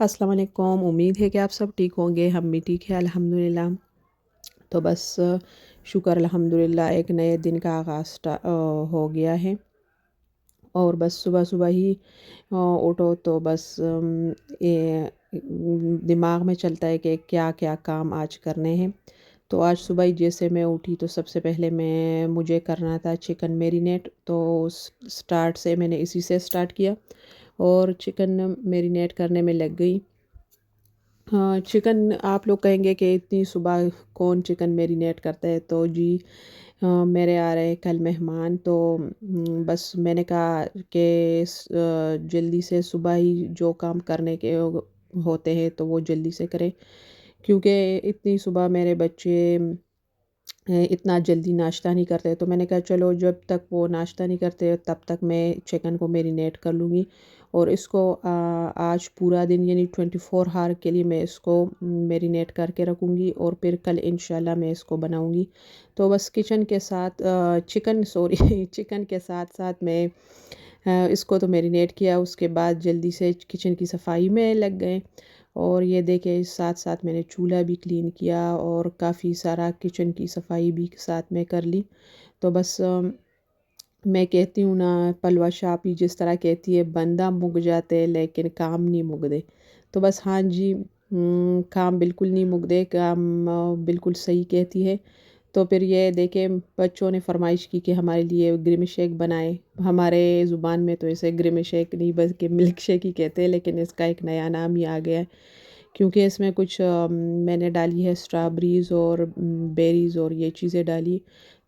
السلام علیکم، امید ہے کہ آپ سب ٹھیک ہوں گے، ہم بھی ٹھیک ہے الحمدللہ۔ تو بس شکر الحمدللہ ایک نئے دن کا آغاز ہو گیا ہے، اور بس صبح صبح ہی اٹھو تو بس یہ دماغ میں چلتا ہے کہ کیا کیا کام آج کرنے ہیں۔ تو آج صبح ہی جیسے میں اٹھی تو سب سے پہلے مجھے کرنا تھا چکن میرینیٹ، تو سٹارٹ سے میں نے اسی سے سٹارٹ کیا اور چکن میرینیٹ کرنے میں لگ گئی۔ ہاں، چکن آپ لوگ کہیں گے کہ اتنی صبح کون چکن میرینیٹ کرتا ہے، تو جی میرے آ رہے کل مہمان، تو بس میں نے کہا کہ جلدی سے صبح ہی جو کام کرنے کے ہوتے ہیں تو وہ جلدی سے کریں، کیونکہ اتنی صبح میرے بچے اتنا جلدی ناشتہ نہیں کرتے، تو میں نے کہا چلو جب تک وہ ناشتہ نہیں کرتے تب تک میں چکن کو میرینیٹ کر لوں گی، اور اس کو آج پورا دن یعنی 24 ہار کے لیے میں اس کو میرینیٹ کر کے رکھوں گی، اور پھر کل انشاءاللہ میں اس کو بناؤں گی۔ تو بس چکن کے ساتھ ساتھ میں اس کو تو میرینیٹ کیا، اس کے بعد جلدی سے کچن کی صفائی میں لگ گئے، اور یہ دیکھیں ساتھ ساتھ میں نے چولہا بھی کلین کیا اور کافی سارا کچن کی صفائی بھی ساتھ میں کر لی۔ تو بس میں کہتی ہوں نا، پلوا شاپی جس طرح کہتی ہے بندہ مک جاتے لیکن کام نہیں مک دے، تو بس ہاں جی، کام بالکل نہیں مک دے، کام بالکل صحیح کہتی ہے۔ تو پھر یہ دیکھیں بچوں نے فرمائش کی کہ ہمارے لیے گرم شیک بنائے، ہمارے زبان میں تو اسے گرم شیک نہیں بلکہ ملک شیک ہی کہتے ہیں، لیکن اس کا ایک نیا نام ہی آ گیا ہے، کیونکہ اس میں کچھ میں نے ڈالی ہے اسٹرابریز اور بیریز اور یہ چیزیں ڈالی،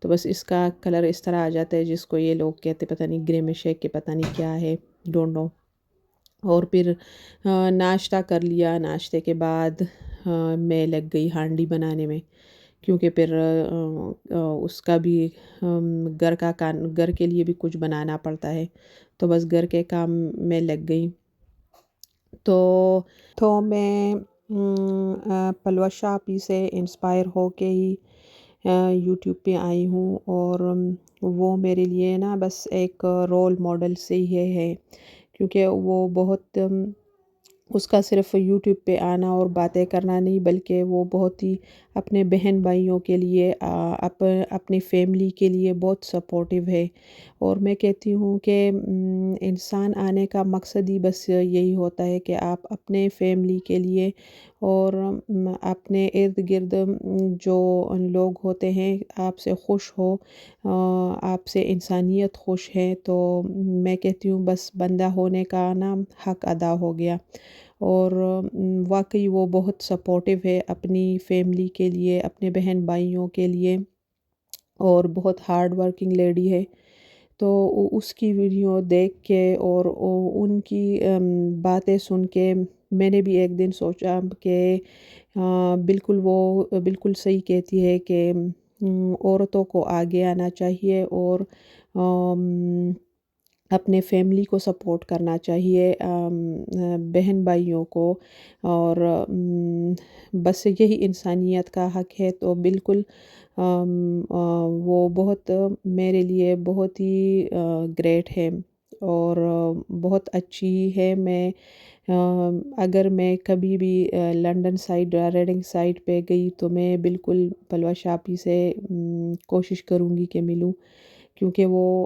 تو بس اس کا کلر اس طرح آ جاتا ہے جس کو یہ لوگ کہتے پتہ نہیں گرم شیک کے پتہ نہیں کیا ہے، ڈونٹ نو۔ اور پھر ناشتہ کر لیا، ناشتے کے بعد میں لگ گئی ہانڈی بنانے میں، کیونکہ پھر اس کا بھی گھر کے لیے بھی کچھ بنانا پڑتا ہے، تو بس گھر کے کام میں لگ گئی۔ تو میں پلوا شاپی سے انسپائر ہو کے ہی یوٹیوب پہ آئی ہوں، اور وہ میرے لیے نا بس ایک رول ماڈل سے ہی ہے، کیونکہ وہ بہت اس کا صرف یوٹیوب پہ آنا اور باتیں کرنا نہیں، بلکہ وہ بہت ہی اپنے بہن بھائیوں کے لیے اپنی فیملی کے لیے بہت سپورٹیو ہے، اور میں کہتی ہوں کہ انسان آنے کا مقصد ہی بس یہی ہوتا ہے کہ آپ اپنے فیملی کے لیے اور اپنے ارد گرد جو لوگ ہوتے ہیں آپ سے خوش ہو، آپ سے انسانیت خوش ہے، تو میں کہتی ہوں بس بندہ ہونے کا نا حق ادا ہو گیا۔ اور واقعی وہ بہت سپورٹیو ہے اپنی فیملی کے لیے، اپنے بہن بھائیوں کے لیے، اور بہت ہارڈ ورکنگ لیڈی ہے۔ تو اس کی ویڈیو دیکھ کے اور ان کی باتیں سن کے میں نے بھی ایک دن سوچا کہ بالکل وہ بالکل صحیح کہتی ہے کہ عورتوں کو آگے آنا چاہیے، اور اپنے فیملی کو سپورٹ کرنا چاہیے، بہن بھائیوں کو، اور بس یہی انسانیت کا حق ہے۔ تو بالکل وہ بہت میرے لیے بہت ہی گریٹ ہے اور بہت اچھی ہے۔ میں اگر میں کبھی بھی لنڈن سائڈ ریڈنگ سائڈ پہ گئی تو میں بالکل پلوا شاپی سے کوشش کروں گی کہ ملوں، کیونکہ وہ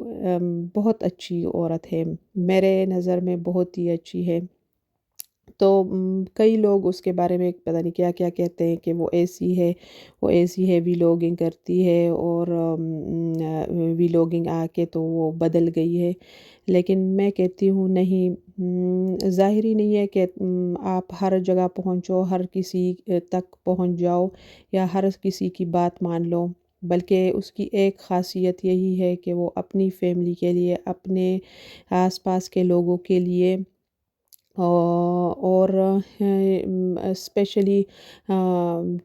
بہت اچھی عورت ہے، میرے نظر میں بہت ہی اچھی ہے۔ تو کئی لوگ اس کے بارے میں پتہ نہیں کیا کیا کہتے ہیں کہ وہ ایسی ہے ویلوگنگ کرتی ہے، اور ویلوگنگ آ کے تو وہ بدل گئی ہے، لیکن میں کہتی ہوں نہیں، ظاہری نہیں ہے کہ آپ ہر جگہ پہنچو، ہر کسی تک پہنچ جاؤ یا ہر کسی کی بات مان لو، بلکہ اس کی ایک خاصیت یہی ہے کہ وہ اپنی فیملی کے لیے، اپنے آس پاس کے لوگوں کے لیے، اور اسپیشلی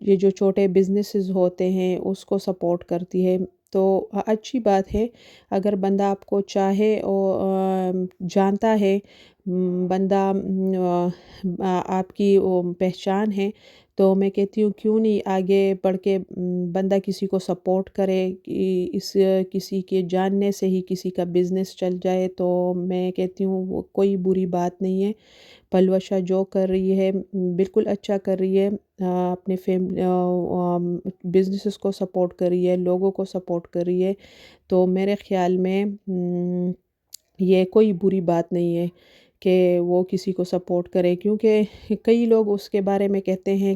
یہ جو چھوٹے بزنسز ہوتے ہیں اس کو سپورٹ کرتی ہے۔ تو اچھی بات ہے اگر بندہ آپ کو چاہے اور جانتا ہے بندہ آپ کی پہچان ہے، تو میں کہتی ہوں کیوں نہیں آگے بڑھ کے بندہ کسی کو سپورٹ کرے، کہ کسی کے جاننے سے ہی کسی کا بزنس چل جائے، تو میں کہتی ہوں وہ کوئی بری بات نہیں ہے۔ پلوشہ جو کر رہی ہے بالکل اچھا کر رہی ہے، اپنے بزنسز کو سپورٹ کر رہی ہے، لوگوں کو سپورٹ کر رہی ہے، تو میرے خیال میں یہ کوئی بری بات نہیں ہے کہ وہ کسی کو سپورٹ کرے، کیونکہ کئی لوگ اس کے بارے میں کہتے ہیں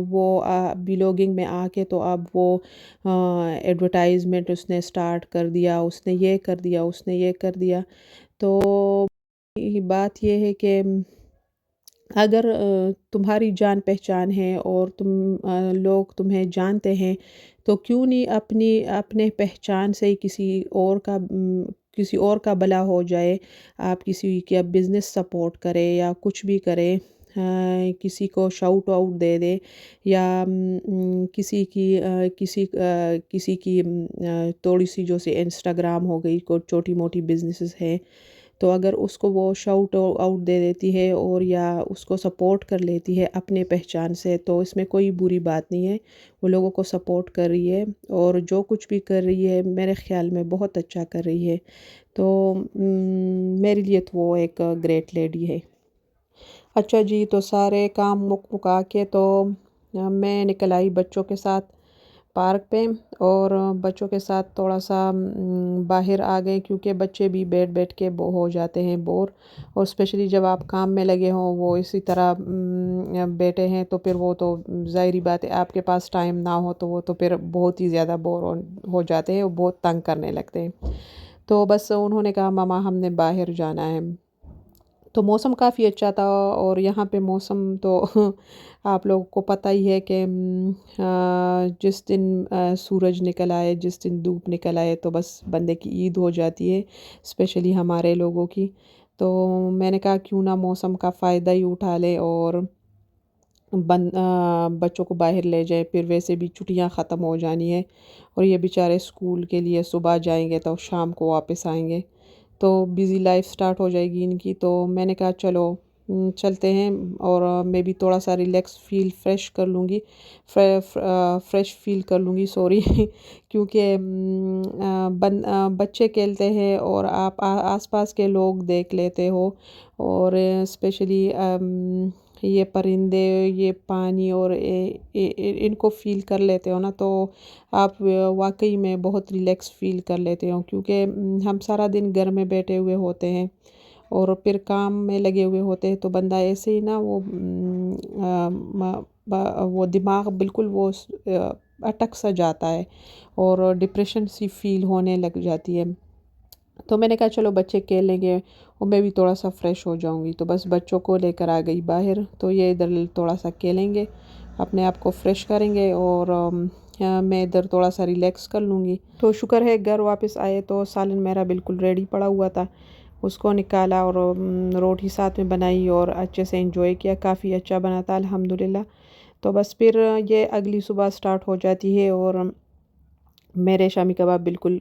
وہ بلاگنگ میں آ کے تو اب وہ ایڈورٹائزمنٹ اس نے سٹارٹ کر دیا، اس نے یہ کر دیا، اس نے یہ کر دیا۔ تو بات یہ ہے کہ اگر تمہاری جان پہچان ہے اور لوگ تمہیں جانتے ہیں، تو کیوں نہیں اپنے پہچان سے کسی اور کا بھلا ہو جائے، آپ کسی کا بزنس سپورٹ کرے یا کچھ بھی کرے، کسی کو شاؤٹ آؤٹ دے دے، یا کسی کی تھوڑی سی جو سی انسٹاگرام ہو گئی، کوئی چھوٹی موٹی بزنسز ہے، تو اگر اس کو وہ شاؤٹ آؤٹ دے دیتی ہے اور یا اس کو سپورٹ کر لیتی ہے اپنے پہچان سے، تو اس میں کوئی بری بات نہیں ہے، وہ لوگوں کو سپورٹ کر رہی ہے اور جو کچھ بھی کر رہی ہے میرے خیال میں بہت اچھا کر رہی ہے، تو میرے لیے تو وہ ایک گریٹ لیڈی ہے۔ اچھا جی، تو سارے کام مکا کے تو میں نکل آئی بچوں کے ساتھ پارک پہ، اور بچوں کے ساتھ تھوڑا سا باہر آ گئے، کیونکہ بچے بھی بیٹھ کے ہو جاتے ہیں بور، اور اسپیشلی جب آپ کام میں لگے ہوں، وہ اسی طرح بیٹھے ہیں، تو پھر وہ تو ظاہری بات ہے، آپ کے پاس ٹائم نہ ہو تو وہ تو پھر بہت ہی زیادہ بور ہو جاتے ہیں، وہ بہت تنگ کرنے لگتے ہیں۔ تو بس انہوں نے کہا ماما ہم نے باہر جانا ہے، تو موسم کافی اچھا تھا، اور یہاں پہ موسم تو آپ لوگوں کو پتہ ہی ہے کہ جس دن سورج نکل آئے، جس دن دھوپ نکل آئے، تو بس بندے کی عید ہو جاتی ہے، اسپیشلی ہمارے لوگوں کی۔ تو میں نے کہا کیوں نہ موسم کا فائدہ ہی اٹھا لے اور بچوں کو باہر لے جائے، پھر ویسے بھی چھٹیاں ختم ہو جانی ہے، اور یہ بیچارے اسکول کے لیے صبح جائیں گے تو شام کو واپس آئیں گے، تو بیزی لائف سٹارٹ ہو جائے گی ان کی۔ تو میں نے کہا چلو چلتے ہیں، اور میں بھی تھوڑا سا ریلیکس فریش کر لوں گی، فریش فیل کر لوں گی، سوری کیونکہ بچے کھیلتے ہیں اور آپ آس پاس کے لوگ دیکھ لیتے ہو، اور اسپیشلی یہ پرندے، یہ پانی، اور ان کو فیل کر لیتے ہو نا، تو آپ واقعی میں بہت ریلیکس فیل کر لیتے ہو، کیونکہ ہم سارا دن گھر میں بیٹھے ہوئے ہوتے ہیں اور پھر کام میں لگے ہوئے ہوتے ہیں، تو بندہ ایسے ہی نا وہ دماغ بالکل وہ اٹک سا جاتا ہے، اور ڈپریشن سی فیل ہونے لگ جاتی ہے۔ تو میں نے کہا چلو بچے کھیلیں گے اور میں بھی تھوڑا سا فریش ہو جاؤں گی، تو بس بچوں کو لے کر آ گئی باہر، تو یہ ادھر تھوڑا سا کھیلیں گے، اپنے آپ کو فریش کریں گے، اور میں ادھر تھوڑا سا ریلیکس کر لوں گی۔ تو شکر ہے گھر واپس آئے تو سالن میرا بالکل ریڈی پڑا ہوا تھا، اس کو نکالا اور روٹی ساتھ میں بنائی اور اچھے سے انجوائے کیا، کافی اچھا بنا تھا الحمدللہ۔ تو بس پھر یہ اگلی صبح سٹارٹ ہو جاتی ہے، اور میرے شامی کباب بالکل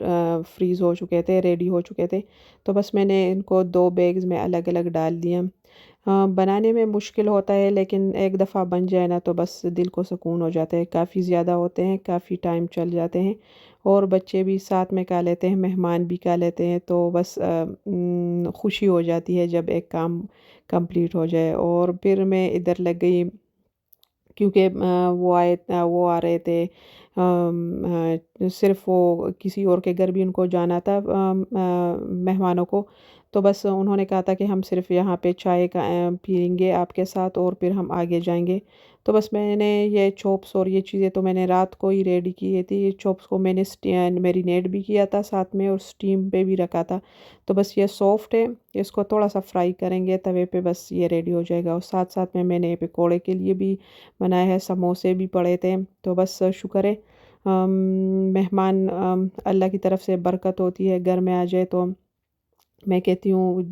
فریز ہو چکے تھے، ریڈی ہو چکے تھے، تو بس میں نے ان کو 2 بیگز میں الگ الگ ڈال دیا۔ بنانے میں مشکل ہوتا ہے، لیکن ایک دفعہ بن جائے نا تو بس دل کو سکون ہو جاتا ہے، کافی زیادہ ہوتے ہیں، کافی ٹائم چل جاتے ہیں، اور بچے بھی ساتھ میں کھا لیتے ہیں، مہمان بھی کھا لیتے ہیں، تو بس خوشی ہو جاتی ہے جب ایک کام کمپلیٹ ہو جائے۔ اور پھر میں ادھر لگ گئی، کیونکہ وہ آ رہے تھے، صرف وہ کسی اور کے گھر بھی ان کو جانا تھا، مہمانوں کو، تو بس انہوں نے کہا تھا کہ ہم صرف یہاں پہ چائے پئیں گے آپ کے ساتھ اور پھر ہم آگے جائیں گے، تو بس میں نے یہ چوپس اور یہ چیزیں تو میں نے رات کو ہی ریڈی کی تھی، یہ چوپس کو میں نے میرینیٹ بھی کیا تھا ساتھ میں، اور سٹیم پہ بھی رکھا تھا، تو بس یہ سافٹ ہے، اس کو تھوڑا سا فرائی کریں گے توے پہ، بس یہ ریڈی ہو جائے گا، اور ساتھ ساتھ میں نے پکوڑے کے لیے بھی بنایا ہے، سموسے بھی پڑے تھے، تو بس شکر ہے مہمان اللہ کی طرف سے برکت ہوتی ہے، گھر میں آ جائے تو میں کہتی ہوں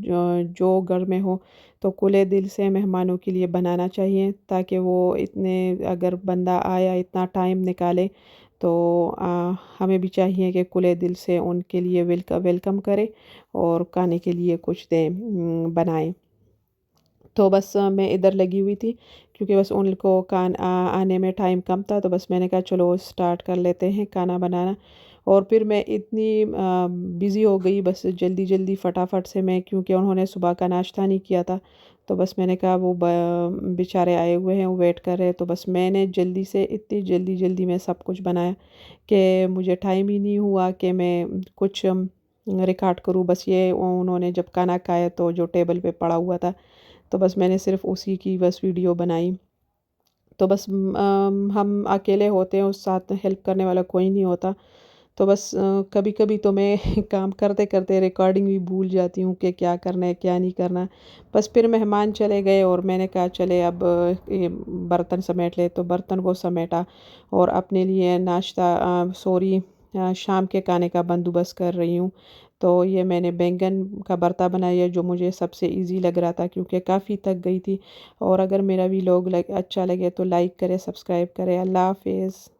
جو گھر میں ہو تو کھلے دل سے مہمانوں کے لیے بنانا چاہیے، تاکہ وہ اگر بندہ آیا اتنا ٹائم نکالے تو ہمیں بھی چاہیے کہ کھلے دل سے ان کے لیے ویلکم کرے اور کھانے کے لیے کچھ دیں، بنائیں۔ تو بس میں ادھر لگی ہوئی تھی کیونکہ بس ان کو آنے میں ٹائم کم تھا، تو بس میں نے کہا چلو سٹارٹ کر لیتے ہیں کھانا بنانا۔ اور پھر میں اتنی بزی ہو گئی، بس جلدی جلدی فٹافٹ سے میں، کیونکہ انہوں نے صبح کا ناشتہ نہیں کیا تھا، تو بس میں نے کہا وہ بیچارے آئے ہوئے ہیں، وہ ویٹ کر رہے ہیں، تو بس میں نے جلدی سے اتنی جلدی جلدی میں سب کچھ بنایا کہ مجھے ٹائم ہی نہیں ہوا کہ میں کچھ ریکارڈ کروں۔ بس یہ انہوں نے جب کھانا کھایا تو جو ٹیبل پہ پڑا ہوا تھا، تو بس میں نے صرف اسی کی بس ویڈیو بنائی۔ تو بس ہم اکیلے ہوتے ہیں، اس ساتھ ہیلپ کرنے والا کوئی نہیں ہوتا، تو بس کبھی کبھی تو میں کام کرتے کرتے ریکارڈنگ بھی بھول جاتی ہوں کہ کیا کرنا ہے کیا نہیں کرنا۔ بس پھر مہمان چلے گئے اور میں نے کہا چلے اب یہ برتن سمیٹ لے، تو برتن کو سمیٹا اور اپنے لیے ناشتہ شام کے کھانے کا بندوبست کر رہی ہوں۔ تو یہ میں نے بینگن کا بھرتا بنایا جو مجھے سب سے ایزی لگ رہا تھا کیونکہ کافی تھک گئی تھی۔ اور اگر میرا ویلاگ اچھا لگے تو لائک کرے، سبسکرائب کرے۔ اللہ حافظ۔